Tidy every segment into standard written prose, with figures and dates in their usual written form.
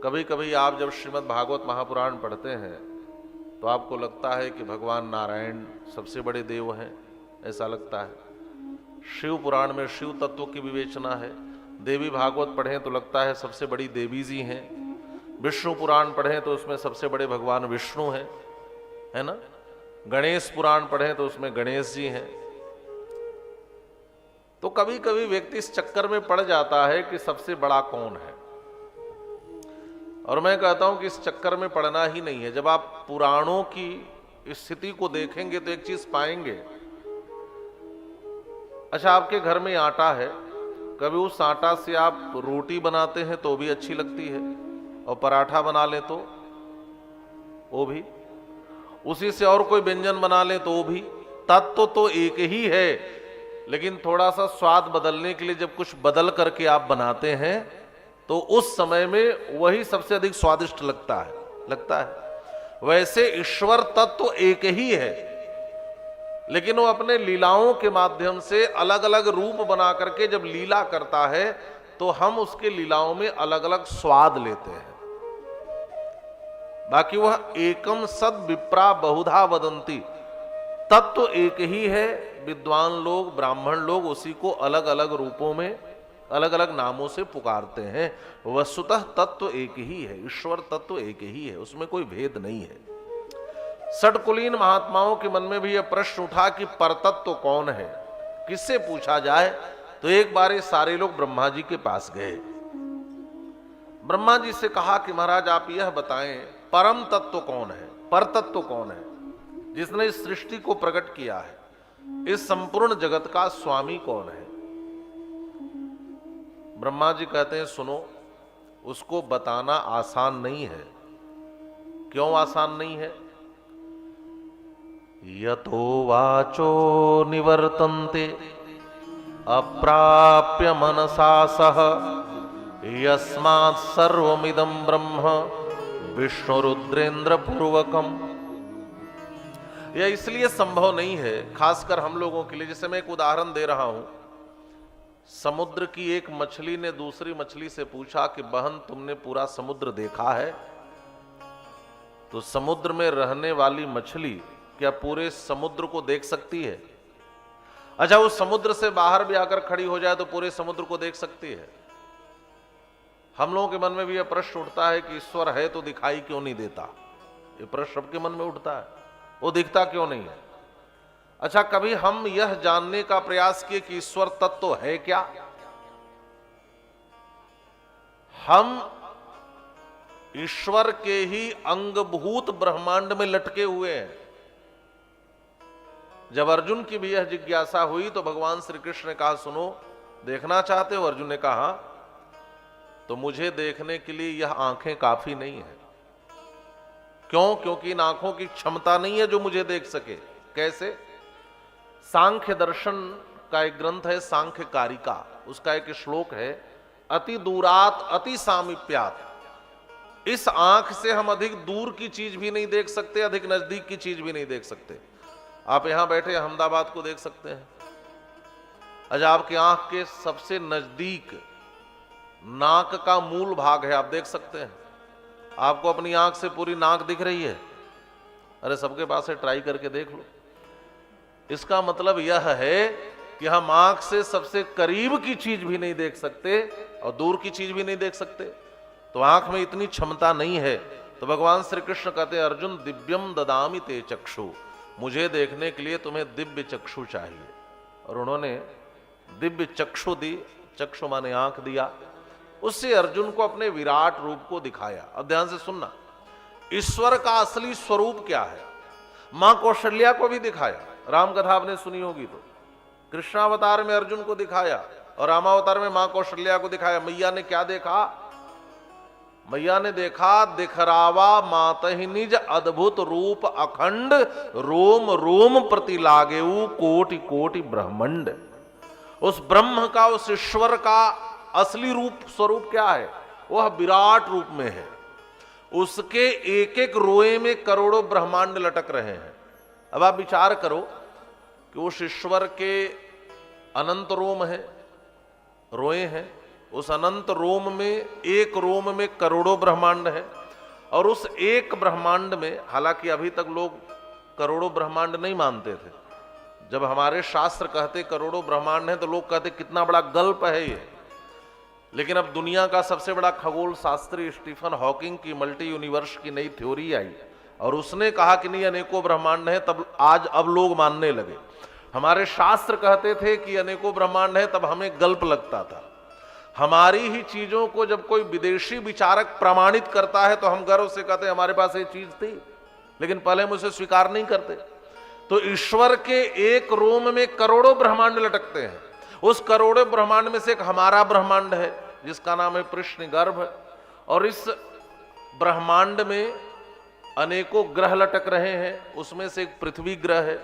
कभी कभी आप जब श्रीमद् भागवत महापुराण पढ़ते हैं तो आपको लगता है कि भगवान नारायण सबसे बड़े देव हैं, ऐसा लगता है। शिव पुराण में शिव तत्व की विवेचना है। देवी भागवत पढ़ें तो लगता है सबसे बड़ी देवी जी हैं। विष्णु पुराण पढ़ें तो उसमें सबसे बड़े भगवान विष्णु हैं, है ना। गणेश पुराण पढ़ें तो उसमें गणेश जी हैं। तो कभी कभी व्यक्ति इस चक्कर में पड़ जाता है कि सबसे बड़ा कौन है, और मैं कहता हूं कि इस चक्कर में पड़ना ही नहीं है। जब आप पुराणों की स्थिति को देखेंगे तो एक चीज पाएंगे। अच्छा, आपके घर में आटा है, कभी उस आटा से आप रोटी बनाते हैं तो भी अच्छी लगती है, और पराठा बना ले तो वो भी, उसी से और कोई व्यंजन बना ले तो वो भी, तत्व तो एक ही है, लेकिन थोड़ा सा स्वाद बदलने के लिए जब कुछ बदल करके आप बनाते हैं तो उस समय में वही सबसे अधिक स्वादिष्ट लगता है। वैसे ईश्वर तत्व एक ही है, लेकिन वो अपने लीलाओं के माध्यम से अलग अलग रूप बना करके जब लीला करता है तो हम उसके लीलाओं में अलग अलग स्वाद लेते हैं। बाकी वह एकम सद विप्रा बहुधा वदंती, तत्व एक ही है। विद्वान लोग, ब्राह्मण लोग उसी को अलग अलग रूपों में, अलग अलग नामों से पुकारते हैं। वस्तुतः तत्व एक ही है, ईश्वर तत्व एक ही है, उसमें कोई भेद नहीं है। षटकुलीन महात्माओं के मन में भी यह प्रश्न उठा कि परतत्व कौन है, किससे पूछा जाए। तो एक बार ये सारे लोग ब्रह्मा जी के पास गए। ब्रह्मा जी से कहा कि महाराज आप यह बताएं, परम तत्व कौन है, परतत्व कौन है, जिसने इस सृष्टि को प्रकट किया है, इस संपूर्ण जगत का स्वामी कौन है। ब्रह्मा जी कहते हैं सुनो, उसको बताना आसान नहीं है। क्यों आसान नहीं है? यतो वाचो निवर्तन्ते अप्राप्य मनसा सह यस्मात् सर्वमिदं ब्रह्म विष्णुरुद्रेन्द्र पूर्वकम। यह इसलिए संभव नहीं है, खासकर हम लोगों के लिए। जैसे मैं एक उदाहरण दे रहा हूं, समुद्र की एक मछली ने दूसरी मछली से पूछा कि बहन तुमने पूरा समुद्र देखा है? तो समुद्र में रहने वाली मछली क्या पूरे समुद्र को देख सकती है? अच्छा, वो समुद्र से बाहर भी आकर खड़ी हो जाए तो पूरे समुद्र को देख सकती है? हम लोगों के मन में भी यह प्रश्न उठता है कि ईश्वर है तो दिखाई क्यों नहीं देता। ये प्रश्न सबके मन में उठता है, वो दिखता क्यों नहीं है। अच्छा, कभी हम यह जानने का प्रयास किए कि ईश्वर तत्व है क्या? हम ईश्वर के ही अंगभूत ब्रह्मांड में लटके हुए हैं। जब अर्जुन की भी यह जिज्ञासा हुई तो भगवान श्री कृष्ण ने कहा सुनो, देखना चाहते हो? अर्जुन ने कहा तो मुझे देखने के लिए यह आंखें काफी नहीं है। क्यों? क्योंकि इन आंखों की क्षमता नहीं है जो मुझे देख सके। कैसे? सांख्य दर्शन का एक ग्रंथ है सांख्य कारिका, उसका एक श्लोक है, अति दूरात अति सामीप्यात। इस आंख से हम अधिक दूर की चीज भी नहीं देख सकते, अधिक नजदीक की चीज भी नहीं देख सकते। आप यहां बैठे अहमदाबाद को देख सकते हैं। अच्छा, आपकी आंख के सबसे नजदीक नाक का मूल भाग है, आप देख सकते हैं। आपको अपनी आंख से पूरी नाक दिख रही है? अरे सबके पास से ट्राई करके देख लो। इसका मतलब यह है कि हम आंख से सबसे करीब की चीज भी नहीं देख सकते और दूर की चीज भी नहीं देख सकते। तो आंख में इतनी क्षमता नहीं है। तो भगवान श्री कृष्ण कहते हैं अर्जुन दिव्यम ददामि ते चक्षु, मुझे देखने के लिए तुम्हें दिव्य चक्षु चाहिए। और उन्होंने दिव्य चक्षु दी, चक्षु माने आंख दिया। उससे अर्जुन को अपने विराट रूप को दिखाया। अब ध्यान से सुनना, ईश्वर का असली स्वरूप क्या है मां कौशल्या को भी दिखाया। राम कथा आपने सुनी होगी तो कृष्णावतार में अर्जुन को दिखाया और रामावतार में मां कौशल्या को दिखाया। मैया ने क्या देखा? मैया ने देखा दिखरावा मातहि निज अद्भुत रूप अखंड, रोम रोम प्रति लागेऊ कोटि कोटि ब्रह्मंड। उस ब्रह्म का, उस ईश्वर का असली रूप स्वरूप क्या है? वह विराट रूप में है। उसके एक एक रोए में करोड़ों ब्रह्मांड लटक रहे हैं। अब आप विचार करो कि उस ईश्वर के अनंत रोम है, रोए हैं, उस अनंत रोम में एक रोम में करोड़ों ब्रह्मांड है, और उस एक ब्रह्मांड में, हालांकि अभी तक लोग करोड़ों ब्रह्मांड नहीं मानते थे, जब हमारे शास्त्र कहते करोड़ों ब्रह्मांड है तो लोग कहते कितना बड़ा गल्प है ये। लेकिन अब दुनिया का सबसे बड़ा खगोल शास्त्री स्टीफन हॉकिंग की मल्टी यूनिवर्स की नई थ्योरी आई और उसने कहा कि नहीं अनेकों ब्रह्मांड है, तब आज अब लोग मानने लगे। हमारे शास्त्र कहते थे कि अनेकों ब्रह्मांड है, तब हमें गल्प लगता था। हमारी ही चीजों को जब कोई विदेशी विचारक प्रमाणित करता है तो हम गर्व से कहते हैं हमारे पास ये चीज थी, लेकिन पहले हम उसे स्वीकार नहीं करते। तो ईश्वर के एक रोम में करोड़ों ब्रह्मांड लटकते हैं। उस करोड़ों ब्रह्मांड में से एक हमारा ब्रह्मांड है जिसका नाम है कृष्ण गर्भ, और इस ब्रह्मांड में अनेकों ग्रह लटक रहे हैं। उसमें से एक पृथ्वी ग्रह है,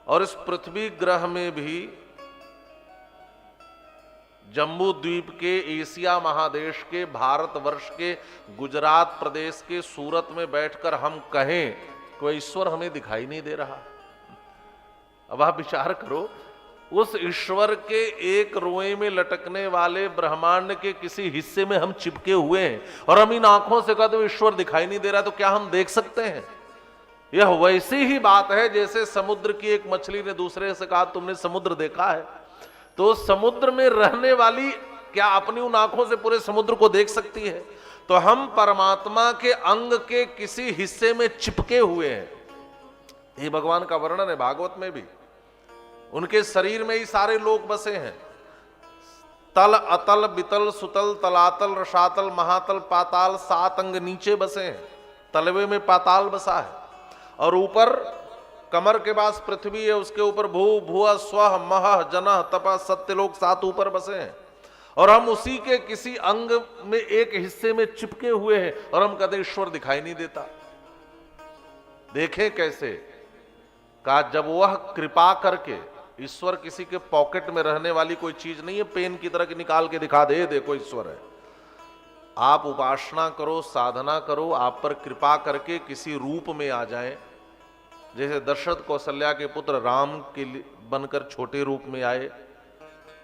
और इस पृथ्वी ग्रह में भी जम्बू द्वीप के, एशिया महादेश के, भारतवर्ष के, गुजरात प्रदेश के सूरत में बैठकर हम कहें कोई ईश्वर हमें दिखाई नहीं दे रहा। अब आप विचार करो, उस ईश्वर के एक रोए में लटकने वाले ब्रह्मांड के किसी हिस्से में हम चिपके हुए हैं, और हम इन आंखों से कहते ईश्वर दिखाई नहीं दे रहा, तो क्या हम देख सकते हैं? यह वैसी ही बात है जैसे समुद्र की एक मछली ने दूसरे से कहा तुमने समुद्र देखा है? तो समुद्र में रहने वाली क्या अपनी उन आंखों से पूरे समुद्र को देख सकती है? तो हम परमात्मा के अंग के किसी हिस्से में चिपके हुए हैं। ये भगवान का वर्णन है भागवत में भी। उनके शरीर में ही सारे लोग बसे हैं। तल, अतल, बितल, सुतल, तलातल, रसातल, महातल, पाताल, 7 अंग नीचे बसे हैं। तलवे में पाताल बसा है, और ऊपर कमर के पास पृथ्वी है, उसके ऊपर भू, भुव, स्वह, मह, जनः, तपः, सत्यलोक 7 ऊपर बसे हैं, और हम उसी के किसी अंग में एक हिस्से में चिपके हुए हैं, और हम कहते ईश्वर दिखाई नहीं देता। देखें कैसे? कहा जब वह कृपा करके, ईश्वर किसी के पॉकेट में रहने वाली कोई चीज नहीं है, पेन की तरह निकाल के दिखा दे देखो ईश्वर है। आप उपासना करो, साधना करो, आप पर कृपा करके किसी रूप में आ जाएं। जैसे दशरथ कौशल्या के पुत्र राम के बनकर छोटे रूप में आए,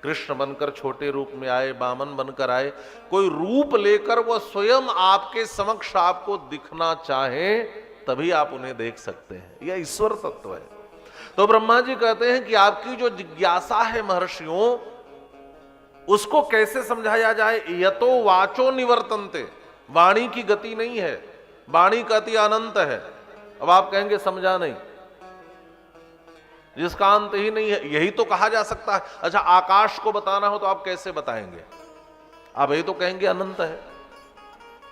कृष्ण बनकर छोटे रूप में आए, वामन बनकर आए, कोई रूप लेकर वह स्वयं आपके समक्ष आपको दिखना चाहे तभी आप उन्हें देख सकते हैं। यह ईश्वर तत्व है। तो ब्रह्मा जी कहते हैं कि आपकी जो जिज्ञासा है महर्षियों, उसको कैसे समझाया जाए? यतो वाचो निवर्तन्ते, वाणी की गति नहीं है, वाणी गति अनंत है। अब आप कहेंगे समझा नहीं, जिसका अंत ही नहीं है, यही तो कहा जा सकता है। अच्छा, आकाश को बताना हो तो आप कैसे बताएंगे? आप यही तो कहेंगे अनंत है,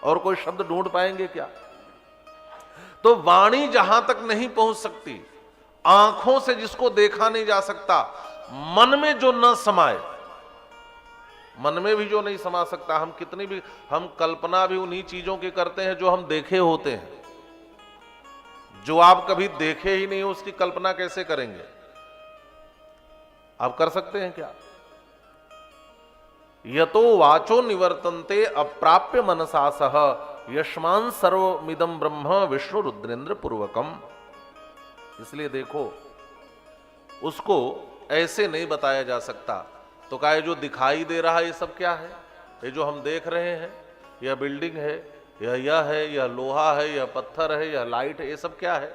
और कोई शब्द ढूंढ पाएंगे क्या? तो वाणी जहां तक नहीं पहुंच सकती, आंखों से जिसको देखा नहीं जा सकता, मन में जो न समाए, मन में भी जो नहीं समा सकता, हम कितनी भी हम कल्पना भी उन्हीं चीजों की करते हैं जो हम देखे होते हैं। जो आप कभी देखे ही नहीं उसकी कल्पना कैसे करेंगे? आप कर सकते हैं क्या? यतो वाचो निवर्तन्ते अप्राप्य मनसा सह यश्मान सर्वमिदं ब्रह्म विष्णु रुद्रेंद्र पूर्वकम। इसलिए देखो, उसको ऐसे नहीं बताया जा सकता। तो क्या जो दिखाई दे रहा है ये सब क्या है? ये जो हम देख रहे हैं, यह बिल्डिंग है, यह है, यह लोहा है, यह पत्थर है, यह लाइट है, ये सब क्या है?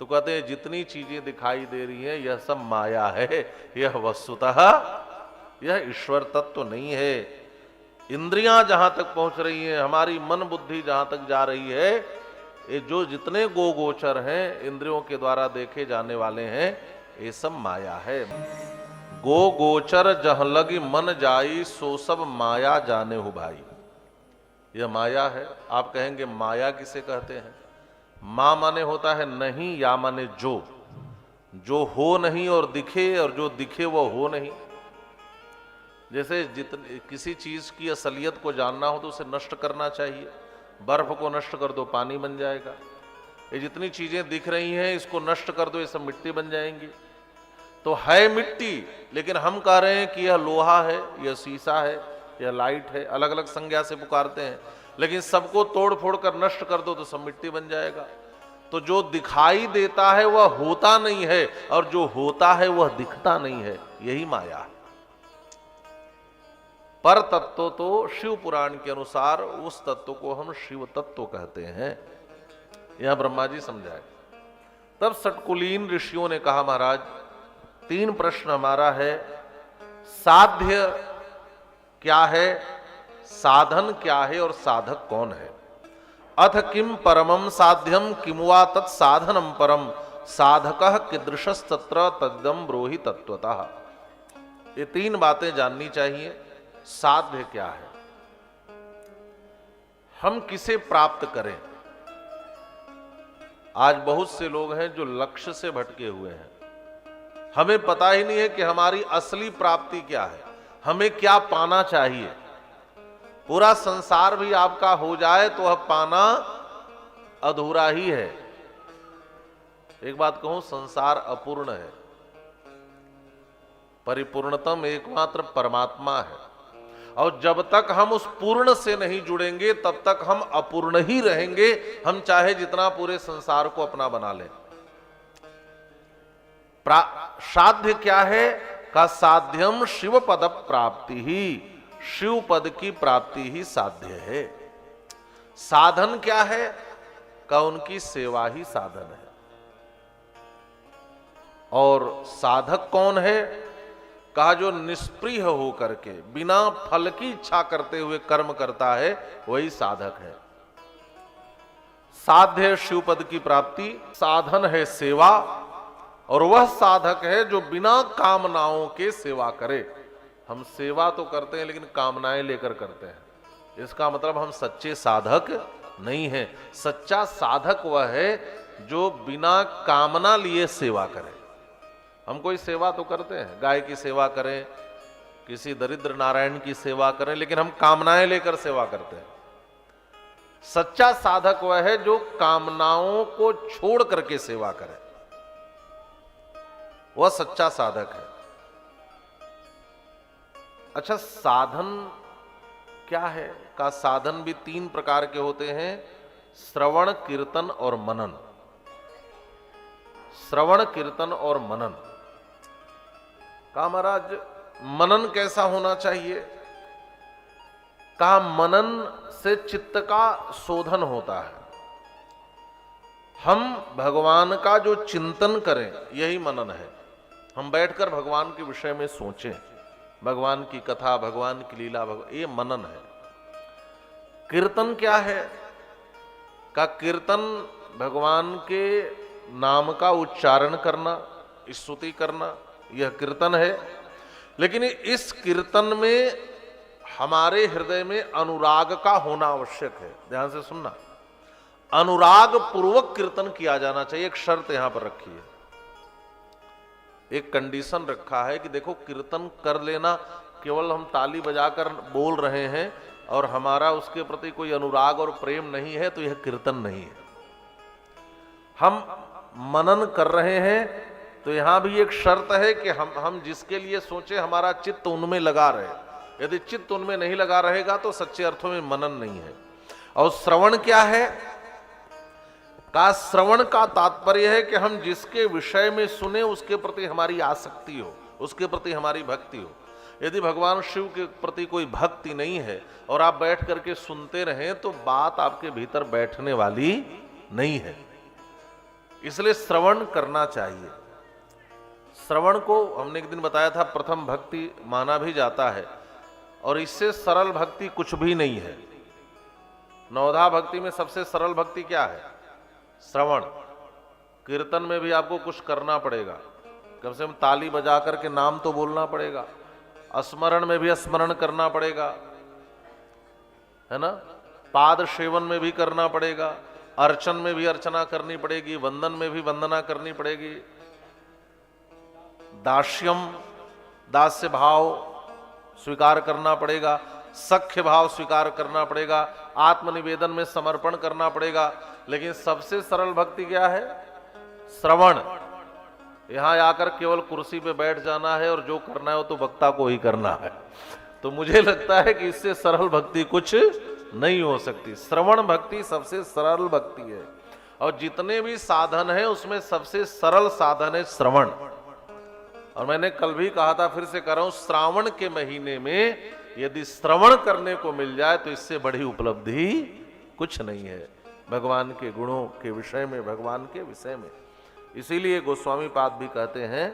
तो कहते हैं जितनी चीजें दिखाई दे रही हैं यह सब माया है, यह वस्तुतः यह ईश्वर तत्व नहीं है। इंद्रियां जहां तक पहुंच रही हैं, हमारी मन बुद्धि जहां तक जा रही है, ये जो जितने गोचर हैं, इंद्रियों के द्वारा देखे जाने वाले हैं, ये सब माया है। गोचर जह लगी मन जाई, सो सब माया जाने हो भाई। यह माया है। आप कहेंगे माया किसे कहते हैं? मां माने होता है नहीं, या माने जो हो नहीं और दिखे, और जो दिखे वो हो नहीं। जैसे किसी चीज की असलियत को जानना हो तो उसे नष्ट करना चाहिए। बर्फ को नष्ट कर दो, पानी बन जाएगा। ये जितनी चीजें दिख रही हैं, इसको नष्ट कर दो, ये सब मिट्टी बन जाएंगी। तो है मिट्टी, लेकिन हम कह रहे हैं कि यह लोहा है, यह शीशा है, यह लाइट है, अलग अलग संज्ञा से पुकारते हैं। लेकिन सबको तोड़ फोड़ कर नष्ट कर दो तो सब मिट्टी बन जाएगा। तो जो दिखाई देता है वह होता नहीं है, और जो होता है वह दिखता नहीं है। यही माया है। पर तत्व तो शिव पुराण के अनुसार उस तत्व को हम शिव तत्व कहते हैं। यह ब्रह्मा जी समझाए। तब सटकुलीन ऋषियों ने कहा, महाराज 3 प्रश्न हमारा है। साध्य क्या है, साधन क्या है और साधक कौन है? अथ किम परमम साध्यम किमुआ तत्साधनम परम साधकः कीदृशस्तत्र तद्दम ब्रूहि तत्वतः। ये 3 बातें जाननी चाहिए। साध्य क्या है, हम किसे प्राप्त करें। आज बहुत से लोग हैं जो लक्ष्य से भटके हुए हैं। हमें पता ही नहीं है कि हमारी असली प्राप्ति क्या है, हमें क्या पाना चाहिए। पूरा संसार भी आपका हो जाए तो वह पाना अधूरा ही है। एक बात कहूं, संसार अपूर्ण है, परिपूर्णतम एकमात्र परमात्मा है। और जब तक हम उस पूर्ण से नहीं जुड़ेंगे तब तक हम अपूर्ण ही रहेंगे, हम चाहे जितना पूरे संसार को अपना बना लें। साध्य क्या है? का साध्यम शिव पद प्राप्ति ही, शिव पद की प्राप्ति ही साध्य है। साधन क्या है? का उनकी सेवा ही साधन है। और साधक कौन है? कहा जो निष्प्रिय होकर के बिना फल की इच्छा करते हुए कर्म करता है, वही साधक है। साध्य शिव पद की प्राप्ति, साधन है सेवा, और वह साधक है जो बिना कामनाओं के सेवा करे। हम सेवा तो करते हैं लेकिन कामनाएं लेकर करते हैं, इसका मतलब हम सच्चे साधक नहीं हैं। सच्चा साधक वह है जो बिना कामना लिए सेवा करे। हम कोई सेवा तो करते हैं, गाय की सेवा करें, किसी दरिद्र नारायण की सेवा करें, लेकिन हम कामनाएं लेकर सेवा करते हैं। सच्चा साधक वह है जो कामनाओं को छोड़ करके सेवा करे, वह सच्चा साधक है। अच्छा, साधन क्या है? का साधन भी 3 प्रकार के होते हैं, श्रवण, कीर्तन और मनन। श्रवण, कीर्तन और मनन। कहा महाराज मनन कैसा होना चाहिए? कहा मनन से चित्त का शोधन होता है। हम भगवान का जो चिंतन करें यही मनन है। हम बैठकर भगवान के विषय में सोचें, भगवान की कथा, भगवान की लीला, ये मनन है। कीर्तन क्या है? का कीर्तन भगवान के नाम का उच्चारण करना, स्तुति करना, यह कीर्तन है। लेकिन इस कीर्तन में हमारे हृदय में अनुराग का होना आवश्यक है। ध्यान से सुनना, अनुराग पूर्वक कीर्तन किया जाना चाहिए। एक शर्त यहां पर रखी है, एक कंडीशन रखा है कि देखो कीर्तन कर लेना, केवल हम ताली बजाकर बोल रहे हैं और हमारा उसके प्रति कोई अनुराग और प्रेम नहीं है, तो यह कीर्तन नहीं है। हम मनन कर रहे हैं तो यहां भी एक शर्त है कि हम जिसके लिए सोचे हमारा चित्त उनमें लगा रहे। यदि चित्त उनमें नहीं लगा रहेगा तो सच्चे अर्थों में मनन नहीं है। और श्रवण क्या है? का श्रवण का तात्पर्य है कि हम जिसके विषय में सुने उसके प्रति हमारी आसक्ति हो, उसके प्रति हमारी भक्ति हो। यदि भगवान शिव के प्रति कोई भक्ति नहीं है और आप बैठ करके सुनते रहें तो बात आपके भीतर बैठने वाली नहीं है। इसलिए श्रवण करना चाहिए। श्रवण को हमने एक दिन बताया था प्रथम भक्ति माना भी जाता है, और इससे सरल भक्ति कुछ भी नहीं है। नवधा भक्ति में सबसे सरल भक्ति क्या है? श्रवण। कीर्तन में भी आपको कुछ करना पड़ेगा, कम से कम ताली बजा करके नाम तो बोलना पड़ेगा। स्मरण में भी स्मरण करना पड़ेगा, है ना। पाद सेवन में भी करना पड़ेगा, अर्चन में भी अर्चना करनी पड़ेगी, वंदन में भी वंदना करनी पड़ेगी। दास्यम, दास्य भाव स्वीकार करना पड़ेगा, सख्य भाव स्वीकार करना पड़ेगा, आत्मनिवेदन में समर्पण करना पड़ेगा। लेकिन सबसे सरल भक्ति क्या है? श्रवण। यहां आकर केवल कुर्सी पे बैठ जाना है और जो करना है वो तो वक्ता को ही करना है। तो मुझे लगता है कि इससे सरल भक्ति कुछ नहीं हो सकती। श्रवण भक्ति सबसे सरल भक्ति है, और जितने भी साधन है उसमें सबसे सरल साधन है श्रवण। और मैंने कल भी कहा था, फिर से कह रहा हूं, श्रावण के महीने में यदि श्रवण करने को मिल जाए तो इससे बड़ी उपलब्धि कुछ नहीं है भगवान के गुणों के विषय में, भगवान के विषय में। इसीलिए गोस्वामी पाद भी कहते हैं